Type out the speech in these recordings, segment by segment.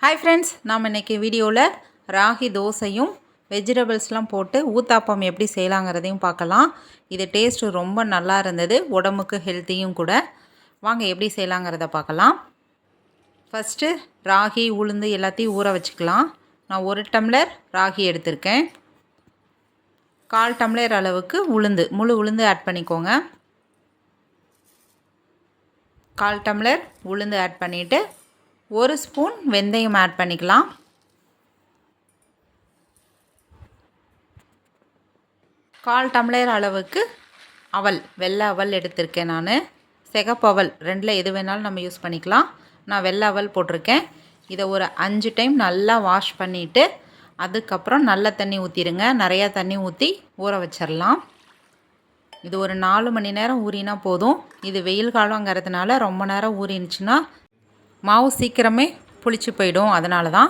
Hi friends, நாம் இன்றைக்கி வீடியோவில் ராகி தோசையும் வெஜிடபிள்ஸ்லாம் போட்டு ஊத்தாப்பம் எப்படி செய்யலாங்கிறதையும் பார்க்கலாம். இது டேஸ்ட்டு ரொம்ப நல்லா இருந்தது, உடம்புக்கு ஹெல்த்தியும் கூட. வாங்க எப்படி செய்யலாங்கிறத பார்க்கலாம். ஃபஸ்ட்டு ராகி உளுந்து எல்லாத்தையும் ஊற வச்சுக்கலாம். நான் 1 டம்ளர் ராகி எடுத்திருக்கேன். 1/4 டம்ளர் அளவுக்கு உளுந்து, முழு உளுந்து ஆட் பண்ணிக்கோங்க. 1/4 டம்ளர் உளுந்து ஆட் பண்ணிவிட்டு 1 ஸ்பூன் வெந்தயம் ஆட் பண்ணிக்கலாம். கால் டம்ளர் அளவுக்கு அவல், வெள்ளை அவல் எடுத்திருக்கேன். நான் சிகப்பு அவல், ரெண்டில் எது வேணாலும் நம்ம யூஸ் பண்ணிக்கலாம். நான் வெள்ளை அவல் போட்டிருக்கேன். இதை ஒரு 5 டைம் நல்லா வாஷ் பண்ணிவிட்டு அதுக்கப்புறம் நல்ல தண்ணி ஊற்றிடுங்க. நிறையா தண்ணி ஊற்றி ஊற வச்சிடலாம். இது ஒரு 4 மணி நேரம் ஊறினா போதும். இது வெயில் காலங்கிறதுனால ரொம்ப நேரம் ஊறினுச்சுன்னா மாவு சீக்கிரமே புளிச்சு போயிடும். அதனால தான்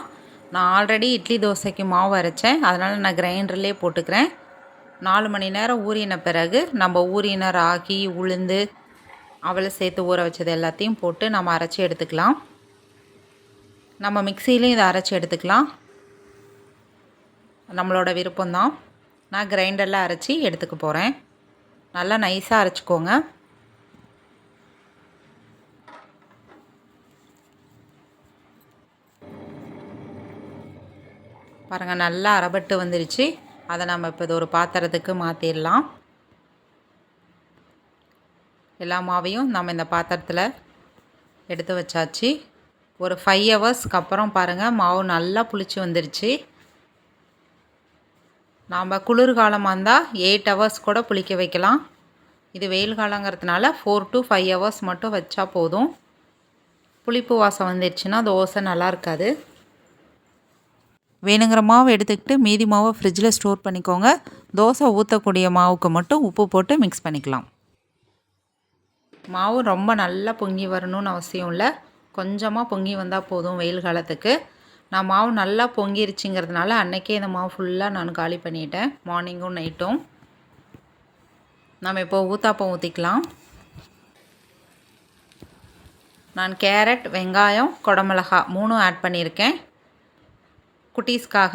நான் ஆல்ரெடி இட்லி தோசைக்கு மாவு அரைச்சேன். அதனால் நான் கிரைண்டர்லேயே போட்டுக்கிறேன். 4 மணி நேரம் ஊறின பிறகு நம்ம ஊறின ராகி, உளுந்து, அவலை சேர்த்து ஊற வச்சது எல்லாத்தையும் போட்டு நம்ம அரைச்சி எடுத்துக்கலாம். நம்ம மிக்சிலையும் இதை அரைச்சி எடுத்துக்கலாம், நம்மளோட விருப்பம்தான். நான் கிரைண்டரில் அரைச்சி எடுத்துக்க போகிறேன். நல்லா நைஸாக அரைச்சிக்கோங்க. பாருங்கள், நல்லா அரைபட்டு வந்துருச்சு. அதை நம்ம இப்போ இது ஒரு பாத்திரத்துக்கு மாற்றிடலாம். எல்லா மாவையும் நம்ம இந்த பாத்திரத்தில் எடுத்து வச்சாச்சு. ஒரு 5 ஹவர்ஸ்க்கு அப்புறம் பாருங்கள், மாவு நல்லா புளிச்சு வந்துருச்சு. நாம் குளிர்காலமாக இருந்தால் 8 ஹவர்ஸ் கூட புளிக்க வைக்கலாம். இது வெயில் காலங்கிறதுனால 4 to 5 ஹவர்ஸ் மட்டும் வச்சா போதும். புளிப்பு வாசம் வந்துடுச்சுன்னா தோசை நல்லா இருக்காது. வேணுங்கிற மாவு எடுத்துக்கிட்டு மீதி மாவை ஃப்ரிட்ஜில் ஸ்டோர் பண்ணிக்கோங்க. தோசை ஊற்றக்கூடிய மாவுக்கு மட்டும் உப்பு போட்டு மிக்ஸ் பண்ணிக்கலாம். மாவு ரொம்ப நல்லா பொங்கி வரணும்னு அவசியம் இல்லை, கொஞ்சமாக பொங்கி வந்தால் போதும் வெயில் காலத்துக்கு. நான் மாவு நல்லா பொங்கிருச்சுங்கிறதுனால அன்றைக்கே இந்த மாவு ஃபுல்லாக நான் காலி பண்ணிட்டேன், மார்னிங்கும் நைட்டும். நம்ம இப்போது ஊத்தாப்பம் ஊற்றிக்கலாம். நான் கேரட், வெங்காயம், குடமிளகா 3 ஆட் பண்ணியிருக்கேன். குட்டீஸ்க்காக.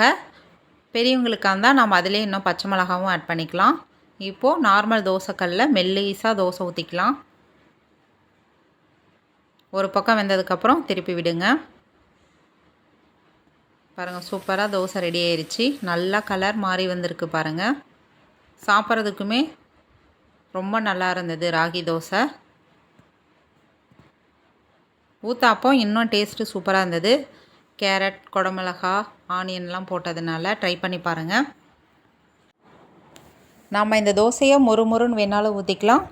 பெரியவங்களுக்காக இருந்தால் நம்ம அதிலே இன்னும் பச்சை மிளகாவும் ஆட் பண்ணிக்கலாம். இப்போது நார்மல் தோசைக்கல்லில் மெல்லிஸாக தோசை ஊற்றிக்கலாம். ஒரு பக்கம் வெந்ததுக்கப்புறம் திருப்பி விடுங்க. பாருங்கள், சூப்பராக தோசை ரெடி ஆயிடுச்சு. நல்லா கலர் மாறி வந்திருக்கு பாருங்கள். சாப்பிட்றதுக்குமே ரொம்ப நல்லா இருந்தது ராகி தோசை. ஊத்தாப்பம் இன்னும் டேஸ்ட்டு சூப்பராக இருந்தது. கேரட், குடமிளகா, ஆனியன்லாம் போட்டதுனால ட்ரை பண்ணி பாருங்கள். நாம் இந்த தோசையை மொறுமொறுன்னு வேணாலும் ஊற்றிக்கலாம்,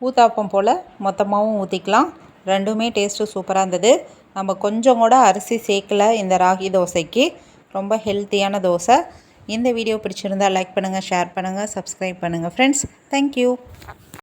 ஊத்தாப்பம் போல் மொத்தமாகவும் ஊற்றிக்கலாம். ரெண்டுமே டேஸ்ட்டு சூப்பராக இருந்தது. நம்ம கொஞ்சம் கூட அரிசி சேர்க்கலை இந்த ராகி தோசைக்கு. ரொம்ப ஹெல்த்தியான தோசை. இந்த வீடியோ பிடிச்சிருந்தால் லைக் பண்ணுங்கள், ஷேர் பண்ணுங்கள், சப்ஸ்கிரைப் பண்ணுங்கள் ஃப்ரெண்ட்ஸ். தேங்க்யூ.